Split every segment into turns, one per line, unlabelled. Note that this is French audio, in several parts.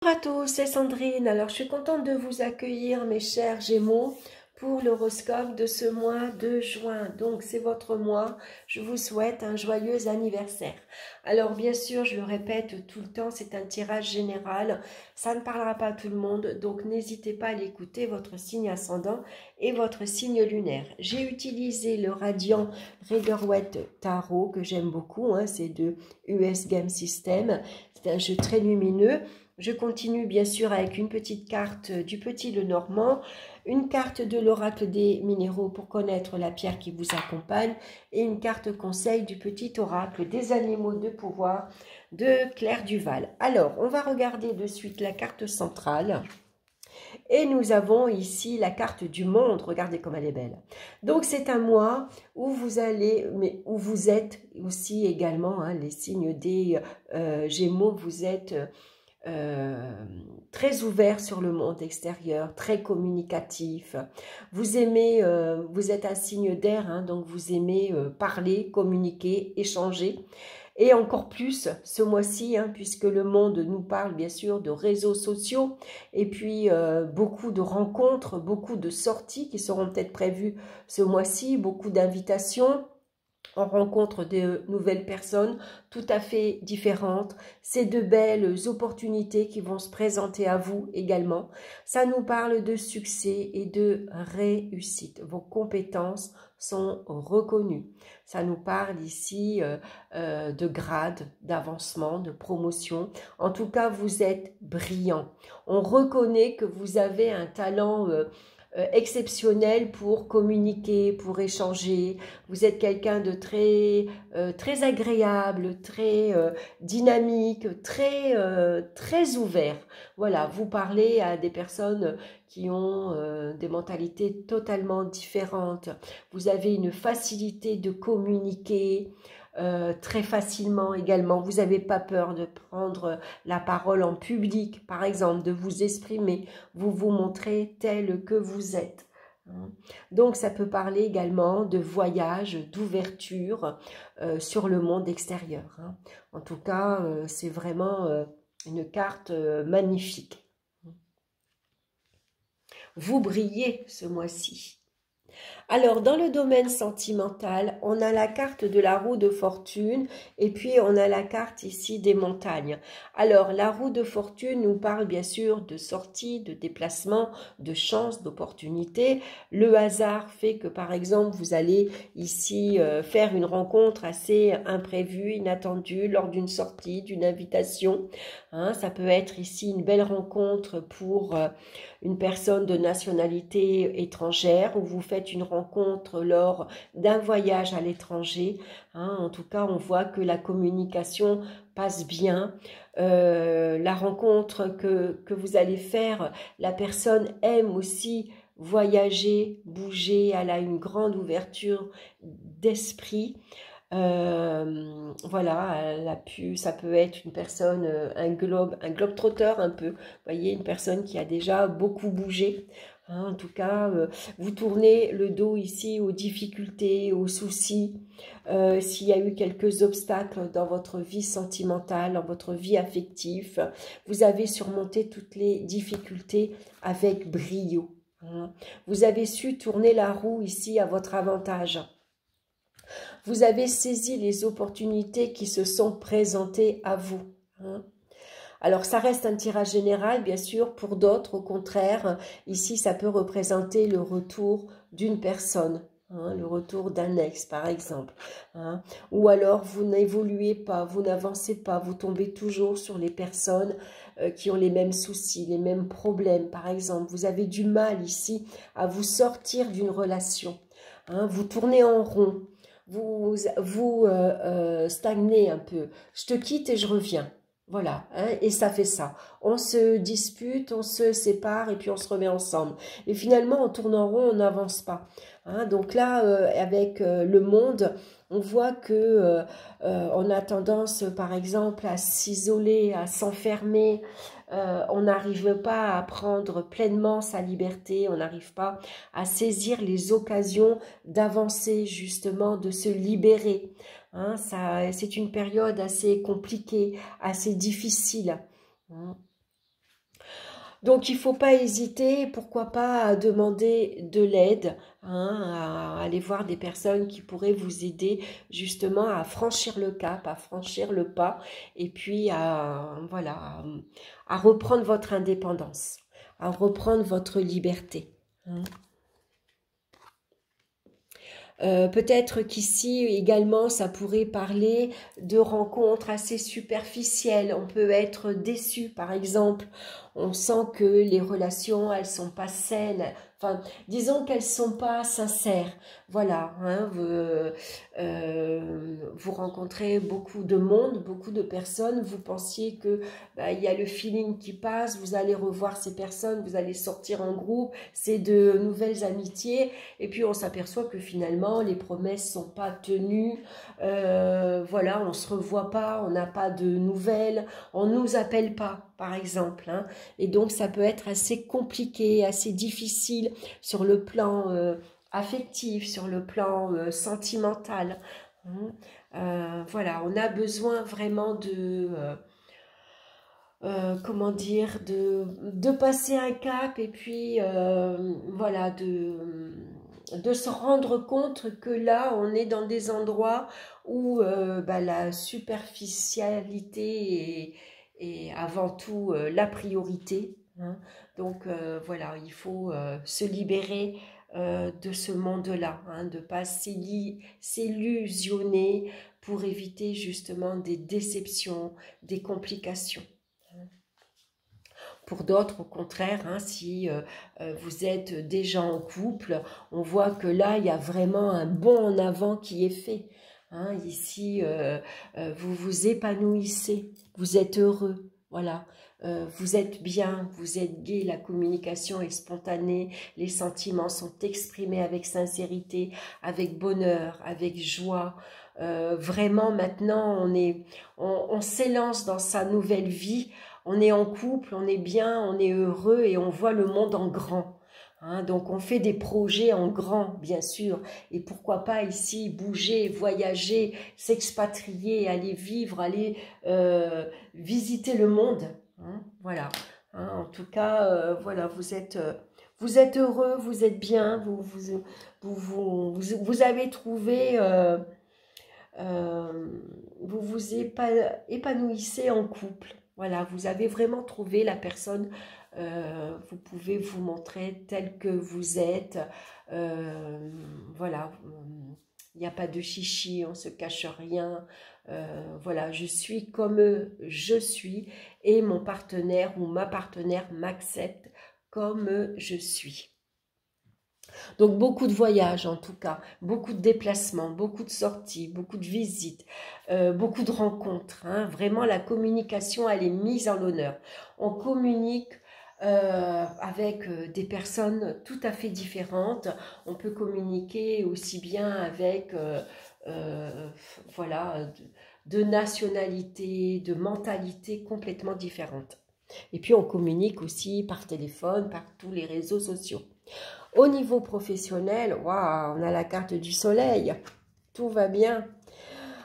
Bonjour à tous, c'est Sandrine. Alors, je suis contente de vous accueillir, mes chers Gémeaux, pour l'horoscope de ce mois de juin. Donc, c'est votre mois. Je vous souhaite un joyeux anniversaire. Alors, bien sûr, je le répète tout le temps, c'est un tirage général. Ça ne parlera pas à tout le monde, donc n'hésitez pas à l'écouter, votre signe ascendant et votre signe lunaire. J'ai utilisé le Radiant Rider-Waite Tarot, que j'aime beaucoup. C'est de US Game System. C'est un jeu très lumineux. Je continue bien sûr avec une petite carte du Petit Lenormand, une carte de l'oracle des minéraux pour connaître la pierre qui vous accompagne et une carte conseil du petit oracle des animaux de pouvoir de Claire Duval. Alors, on va regarder de suite la carte centrale. Et nous avons ici la carte du monde. Regardez comme elle est belle. Donc, c'est un mois où vous allez, mais où vous êtes aussi également, les signes des Gémeaux, vous êtes très ouvert sur le monde extérieur, très communicatif. Vous aimez, vous êtes un signe d'air, donc vous aimez parler, communiquer, échanger. Et encore plus ce mois-ci, puisque le monde nous parle bien sûr de réseaux sociaux et puis beaucoup de rencontres, beaucoup de sorties qui seront peut-être prévues ce mois-ci, beaucoup d'invitations. On rencontre de nouvelles personnes tout à fait différentes. C'est de belles opportunités qui vont se présenter à vous également. Ça nous parle de succès et de réussite. Vos compétences sont reconnues. Ça nous parle ici de grade, d'avancement, de promotion. En tout cas, vous êtes brillant. On reconnaît que vous avez un talent exceptionnel pour communiquer, pour échanger. Vous êtes quelqu'un de très agréable, très dynamique, très ouvert. Voilà, vous parlez à des personnes qui ont des mentalités totalement différentes. Vous avez une facilité de communiquer, très facilement également. Vous n'avez pas peur de prendre la parole en public, par exemple, de vous exprimer. Vous vous montrez tel que vous êtes. Donc, ça peut parler également de voyage, d'ouverture sur le monde extérieur. En tout cas, c'est vraiment une carte magnifique. Vous brillez ce mois-ci. Alors, dans le domaine sentimental, on a la carte de la roue de fortune et puis on a la carte ici des montagnes. Alors, la roue de fortune nous parle bien sûr de sortie, de déplacement, de chance, d'opportunité. Le hasard fait que, par exemple, vous allez ici faire une rencontre assez imprévue, inattendue lors d'une sortie, d'une invitation. Ça peut être ici une belle rencontre pour une personne de nationalité étrangère ou vous faites une rencontre lors d'un voyage à l'étranger. En tout cas, on voit que la communication passe bien. La rencontre que vous allez faire, la personne aime aussi voyager, bouger, elle a une grande ouverture d'esprit. Voilà, ça peut être une personne, un globe-trotteur un peu, vous voyez, une personne qui a déjà beaucoup bougé. En tout cas, vous tournez le dos ici aux difficultés, aux soucis. S'il y a eu quelques obstacles dans votre vie sentimentale, dans votre vie affective, vous avez surmonté toutes les difficultés avec brio. Vous avez su tourner la roue ici à votre avantage. Vous avez saisi les opportunités qui se sont présentées à vous. Alors, ça reste un tirage général, bien sûr. Pour d'autres, au contraire, ici, ça peut représenter le retour d'une personne. Le retour d'un ex, par exemple. Ou alors, vous n'évoluez pas, vous n'avancez pas, vous tombez toujours sur les personnes qui ont les mêmes soucis, les mêmes problèmes, par exemple. Vous avez du mal ici à vous sortir d'une relation. Vous tournez en rond. Vous stagnez un peu. Je te quitte et je reviens. Voilà, et ça fait ça. On se dispute, on se sépare et puis on se remet ensemble. Et finalement, on tourne en rond, on n'avance pas. Donc là, avec le monde, on voit que on a tendance, par exemple, à s'isoler, à s'enfermer. On n'arrive pas à prendre pleinement sa liberté, on n'arrive pas à saisir les occasions d'avancer justement, de se libérer. C'est une période assez compliquée, assez difficile. Donc, il ne faut pas hésiter, pourquoi pas, à demander de l'aide, hein, à aller voir des personnes qui pourraient vous aider justement à franchir le cap, à franchir le pas, et puis voilà, à reprendre votre indépendance, à reprendre votre liberté. Hein. Peut-être qu'ici également, ça pourrait parler de rencontres assez superficielles. On peut être déçu, par exemple. On sent que les relations, elles sont pas saines. Enfin, disons qu'elles sont pas sincères. Voilà, hein, vous rencontrez beaucoup de monde, beaucoup de personnes. Vous pensiez que il y a le feeling qui passe. Vous allez revoir ces personnes, vous allez sortir en groupe. C'est de nouvelles amitiés. Et puis on s'aperçoit que finalement les promesses sont pas tenues, voilà, on se revoit pas, on n'a pas de nouvelles, on nous appelle pas par exemple, hein. Et donc ça peut être assez compliqué, assez difficile sur le plan affectif, sur le plan sentimental, hein. Voilà, on a besoin vraiment de comment dire, de passer un cap et puis voilà, de se rendre compte que là, on est dans des endroits où la superficialité est avant tout la priorité, hein. Donc voilà, il faut se libérer de ce monde-là, hein, de ne pas s'illusionner pour éviter justement des déceptions, des complications. Pour d'autres, au contraire, hein, si vous êtes déjà en couple, on voit que là, il y a vraiment un bond en avant qui est fait. Hein, ici, vous vous épanouissez, vous êtes heureux, voilà. Vous êtes bien, vous êtes gai, la communication est spontanée, les sentiments sont exprimés avec sincérité, avec bonheur, avec joie. Vraiment, maintenant, on s'élance dans sa nouvelle vie. On est en couple, on est bien, on est heureux et on voit le monde en grand. Hein, donc on fait des projets en grand, bien sûr. Et pourquoi pas ici bouger, voyager, s'expatrier, aller vivre, aller visiter le monde. Hein, voilà. Hein, en tout cas, voilà, vous êtes heureux, vous êtes bien, vous avez trouvé, vous vous épanouissez en couple. Voilà, vous avez vraiment trouvé la personne, vous pouvez vous montrer tel que vous êtes. Voilà, il n'y a pas de chichi, on ne se cache rien. Voilà, je suis comme je suis et mon partenaire ou ma partenaire m'accepte comme je suis. Donc beaucoup de voyages en tout cas, beaucoup de déplacements, beaucoup de sorties, beaucoup de visites, beaucoup de rencontres, hein. Vraiment la communication elle est mise en l'honneur. On communique avec des personnes tout à fait différentes. On peut communiquer aussi bien avec voilà, de nationalités, de mentalités complètement différentes. Et puis on communique aussi par téléphone, par tous les réseaux sociaux. Au niveau professionnel, waouh, on a la carte du soleil, tout va bien.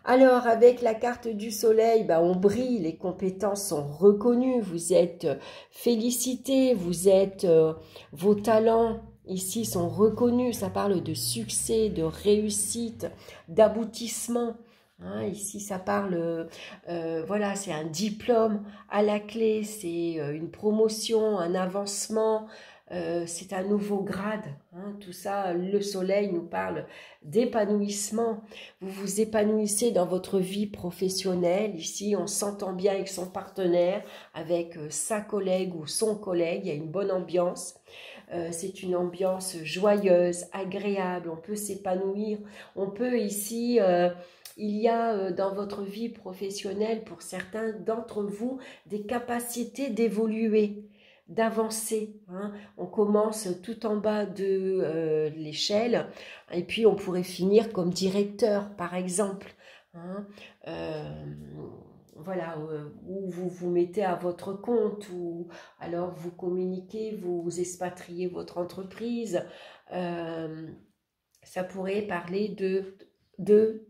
Alors, avec la carte du soleil, on brille, les compétences sont reconnues, vous êtes félicités, vos talents ici sont reconnus, ça parle de succès, de réussite, d'aboutissement. Hein, ici, ça parle, voilà, c'est un diplôme à la clé, c'est une promotion, un avancement, c'est un nouveau grade. Hein, tout ça, le soleil nous parle d'épanouissement. Vous vous épanouissez dans votre vie professionnelle. Ici, on s'entend bien avec son partenaire, avec sa collègue ou son collègue. Il y a une bonne ambiance. C'est une ambiance joyeuse, agréable. On peut s'épanouir. On peut ici... il y a dans votre vie professionnelle, pour certains d'entre vous, des capacités d'évoluer, d'avancer. Hein. On commence tout en bas de l'échelle et puis on pourrait finir comme directeur, par exemple. Hein. Voilà, où vous vous mettez à votre compte, ou alors vous communiquez, vous expatriez votre entreprise. Ça pourrait parler de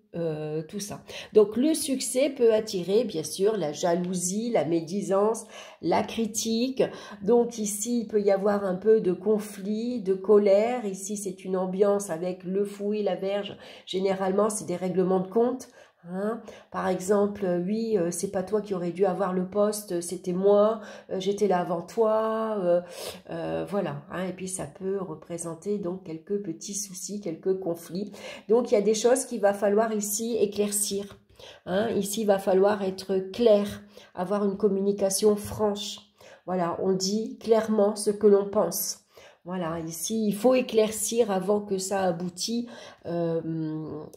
tout ça. Donc le succès peut attirer bien sûr la jalousie, la médisance, la critique. Donc ici il peut y avoir un peu de conflit, de colère. Ici c'est une ambiance avec le fou et la Vierge. Généralement c'est des règlements de compte. Hein. Par exemple, oui, c'est pas toi qui aurais dû avoir le poste, c'était moi, j'étais là avant toi, voilà. Hein. Et puis ça peut représenter donc quelques petits soucis, quelques conflits. Donc il y a des choses qu'il va falloir ici éclaircir. Hein. Ici il va falloir être clair, avoir une communication franche. Voilà, on dit clairement ce que l'on pense. Voilà, ici, il faut éclaircir avant que ça aboutisse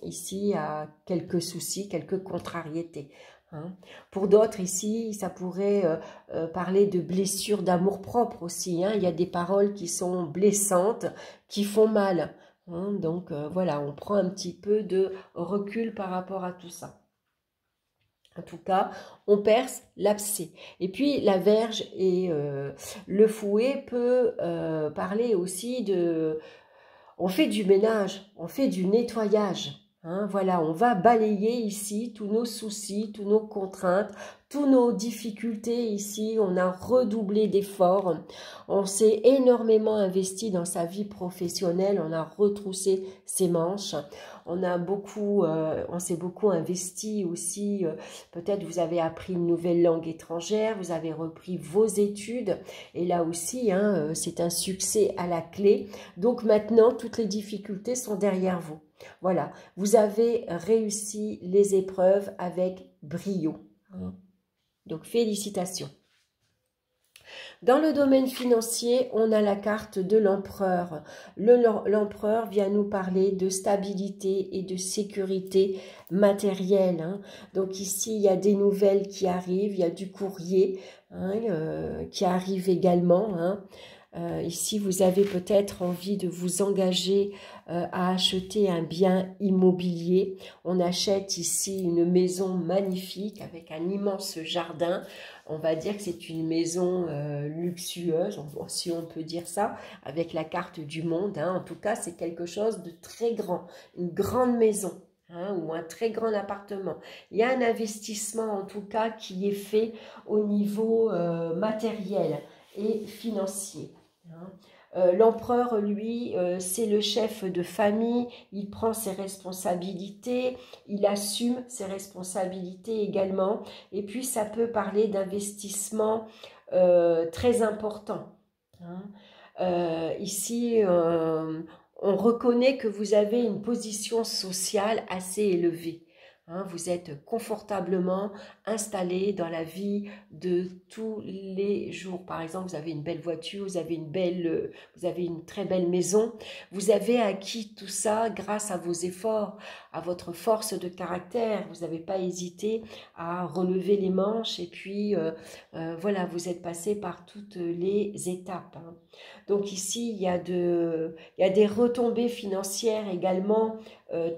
ici à quelques soucis, quelques contrariétés. Hein. Pour d'autres, ici, ça pourrait parler de blessures d'amour-propre aussi. Hein. Il y a des paroles qui sont blessantes, qui font mal. Hein. Donc, voilà, on prend un petit peu de recul par rapport à tout ça. En tout cas, on perce l'abcès. Et puis, la Vierge et le fouet peut parler aussi de... On fait du ménage, on fait du nettoyage. Hein, voilà, on va balayer ici tous nos soucis, toutes nos contraintes, toutes nos difficultés ici. On a redoublé d'efforts. On s'est énormément investi dans sa vie professionnelle. On a retroussé ses manches. On s'est beaucoup investi aussi. Peut-être vous avez appris une nouvelle langue étrangère, vous avez repris vos études. Et là aussi, hein, c'est un succès à la clé. Donc maintenant, toutes les difficultés sont derrière vous. Voilà, vous avez réussi les épreuves avec brio. Donc félicitations. Dans le domaine financier, on a la carte de l'empereur. L'empereur vient nous parler de stabilité et de sécurité matérielle. Hein. Donc ici, il y a des nouvelles qui arrivent, il y a du courrier qui arrive également. Hein. Ici, vous avez peut-être envie de vous engager à acheter un bien immobilier. On achète ici une maison magnifique avec un immense jardin. On va dire que c'est une maison luxueuse, si on peut dire ça, avec la carte du monde. Hein. En tout cas, c'est quelque chose de très grand, une grande maison. Hein, ou un très grand appartement. Il y a un investissement en tout cas qui est fait au niveau matériel et financier. L'empereur, lui, c'est le chef de famille, il prend ses responsabilités, il assume ses responsabilités également, et puis ça peut parler d'investissement très important. Ici, on reconnaît que vous avez une position sociale assez élevée. Hein, vous êtes confortablement installé dans la vie de tous les jours. Par exemple, vous avez une belle voiture, vous avez une très belle maison. Vous avez acquis tout ça grâce à vos efforts, à votre force de caractère. Vous n'avez pas hésité à relever les manches et puis voilà, vous êtes passé par toutes les étapes. Hein. Donc ici, il y a des retombées financières également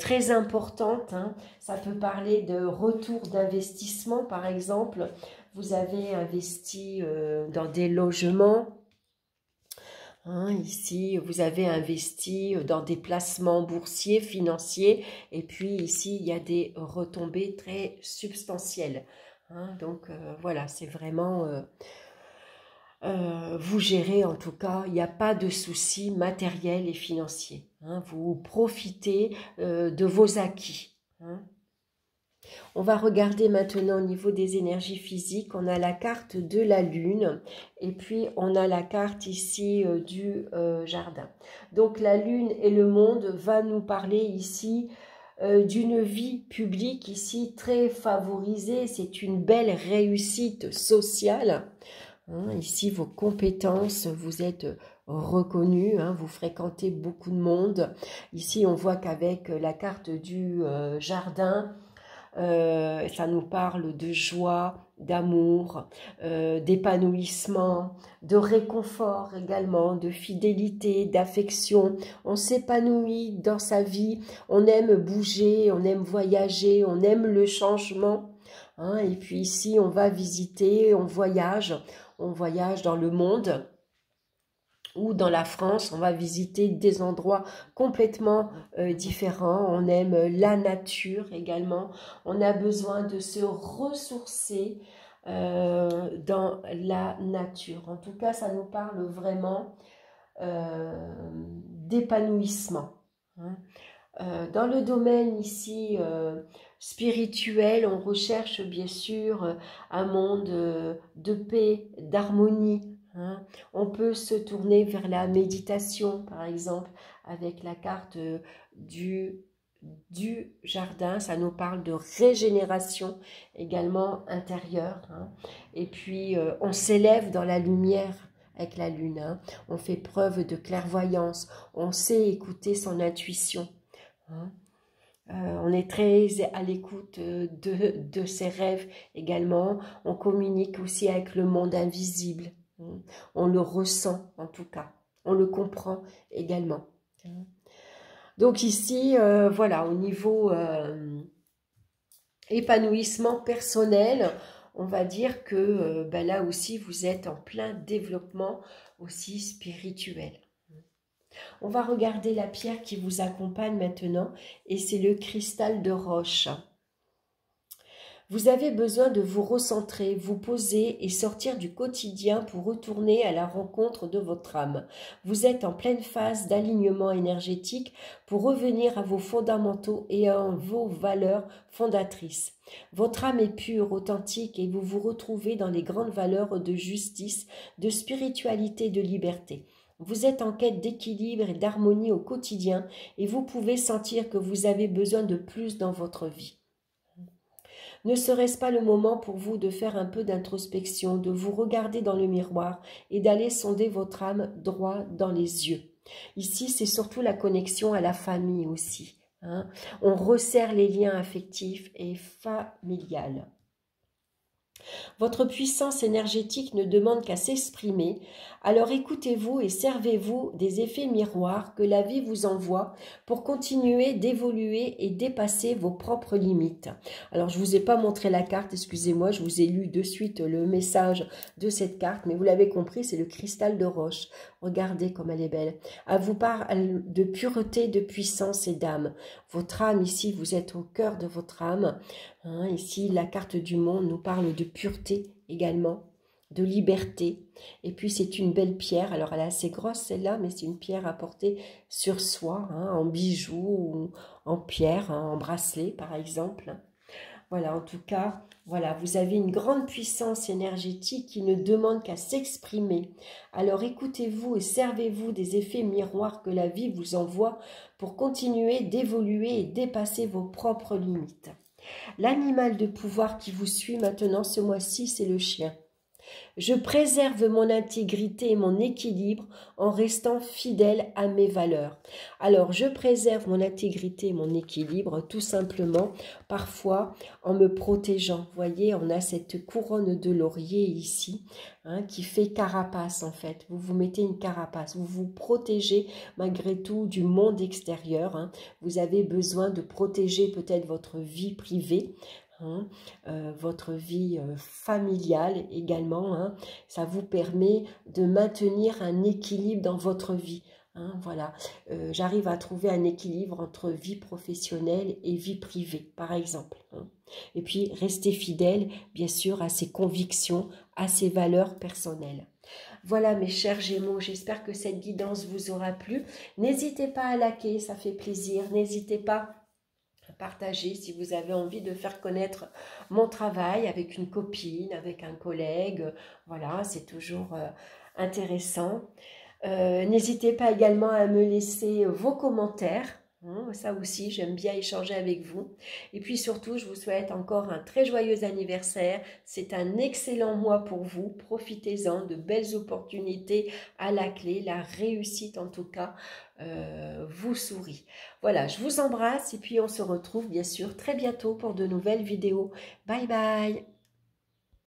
très importantes. Hein. Ça peut parler de retour d'investissement, par exemple. Vous avez investi dans des logements. Hein, ici, vous avez investi dans des placements boursiers, financiers. Et puis ici, il y a des retombées très substantielles. Hein, donc voilà, c'est vraiment... vous gérez en tout cas, il n'y a pas de soucis matériels et financiers. Hein, vous profitez de vos acquis. Hein. On va regarder maintenant au niveau des énergies physiques. On a la carte de la lune et puis on a la carte ici du jardin. Donc la lune et le monde va nous parler ici d'une vie publique ici très favorisée. C'est une belle réussite sociale. Hein, ici, vos compétences, vous êtes reconnus, hein, vous fréquentez beaucoup de monde. Ici, on voit qu'avec la carte du jardin, ça nous parle de joie, d'amour, d'épanouissement, de réconfort également, de fidélité, d'affection. On s'épanouit dans sa vie, on aime bouger, on aime voyager, on aime le changement. Hein, et puis ici, on va visiter, on voyage dans le monde. ou dans la France, on va visiter des endroits complètement différents. On aime la nature également. On a besoin de se ressourcer dans la nature. En tout cas, ça nous parle vraiment d'épanouissement. Hein. Dans le domaine ici spirituel, on recherche bien sûr un monde de paix, d'harmonie. Hein. On peut se tourner vers la méditation, par exemple, avec la carte du jardin. Ça nous parle de régénération également intérieure. Hein. Et puis, on s'élève dans la lumière avec la lune. Hein. On fait preuve de clairvoyance. On sait écouter son intuition. Hein. On est très à l'écoute de ses rêves également. On communique aussi avec le monde invisible. Hein. On le ressent en tout cas. On le comprend également. Hein. Donc ici, voilà, au niveau épanouissement personnel, on va dire que ben là aussi, vous êtes en plein développement aussi spirituel. On va regarder la pierre qui vous accompagne maintenant et c'est le cristal de roche. Vous avez besoin de vous recentrer, vous poser et sortir du quotidien pour retourner à la rencontre de votre âme. Vous êtes en pleine phase d'alignement énergétique pour revenir à vos fondamentaux et à vos valeurs fondatrices. Votre âme est pure, authentique et vous vous retrouvez dans les grandes valeurs de justice, de spiritualité, de liberté. Vous êtes en quête d'équilibre et d'harmonie au quotidien et vous pouvez sentir que vous avez besoin de plus dans votre vie. Ne serait-ce pas le moment pour vous de faire un peu d'introspection, de vous regarder dans le miroir et d'aller sonder votre âme droit dans les yeux? Ici, c'est surtout la connexion à la famille aussi. Hein. On resserre les liens affectifs et familiales. Votre puissance énergétique ne demande qu'à s'exprimer, alors écoutez-vous et servez-vous des effets miroirs que la vie vous envoie pour continuer d'évoluer et dépasser vos propres limites. Alors je ne vous ai pas montré la carte, excusez-moi, je vous ai lu de suite le message de cette carte, mais vous l'avez compris, c'est le cristal de roche. Regardez comme elle est belle. Elle vous parle de pureté, de puissance et d'âme. Votre âme ici, vous êtes au cœur de votre âme. Hein, ici, la carte du monde nous parle de pureté également, de liberté. Et puis, c'est une belle pierre. Alors, elle est assez grosse, celle-là, mais c'est une pierre à porter sur soi, hein, en bijoux ou en pierre, hein, en bracelet, par exemple. Voilà, en tout cas, voilà, vous avez une grande puissance énergétique qui ne demande qu'à s'exprimer. Alors, écoutez-vous et servez-vous des effets miroirs que la vie vous envoie pour continuer d'évoluer et dépasser vos propres limites. L'animal de pouvoir qui vous suit maintenant ce mois-ci, c'est le chien. Je préserve mon intégrité et mon équilibre en restant fidèle à mes valeurs. Alors, je préserve mon intégrité et mon équilibre tout simplement, parfois, en me protégeant. Vous voyez, on a cette couronne de laurier ici, hein, qui fait carapace en fait. Vous vous mettez une carapace, vous vous protégez malgré tout du monde extérieur. Hein. Vous avez besoin de protéger peut-être votre vie privée. Hein, votre vie familiale également, hein, ça vous permet de maintenir un équilibre dans votre vie. Hein, voilà, j'arrive à trouver un équilibre entre vie professionnelle et vie privée, par exemple. Hein. Et puis, rester fidèle, bien sûr, à ses convictions, à ses valeurs personnelles. Voilà mes chers Gémeaux, j'espère que cette guidance vous aura plu. N'hésitez pas à liker, ça fait plaisir. N'hésitez pas partager si vous avez envie de faire connaître mon travail avec une copine, avec un collègue. Voilà, c'est toujours intéressant. N'hésitez pas également à me laisser vos commentaires. Ça aussi, j'aime bien échanger avec vous. Et puis surtout, je vous souhaite encore un très joyeux anniversaire. C'est un excellent mois pour vous. Profitez-en, de belles opportunités à la clé. La réussite, en tout cas, vous sourit. Voilà, je vous embrasse et puis on se retrouve bien sûr très bientôt pour de nouvelles vidéos. Bye bye!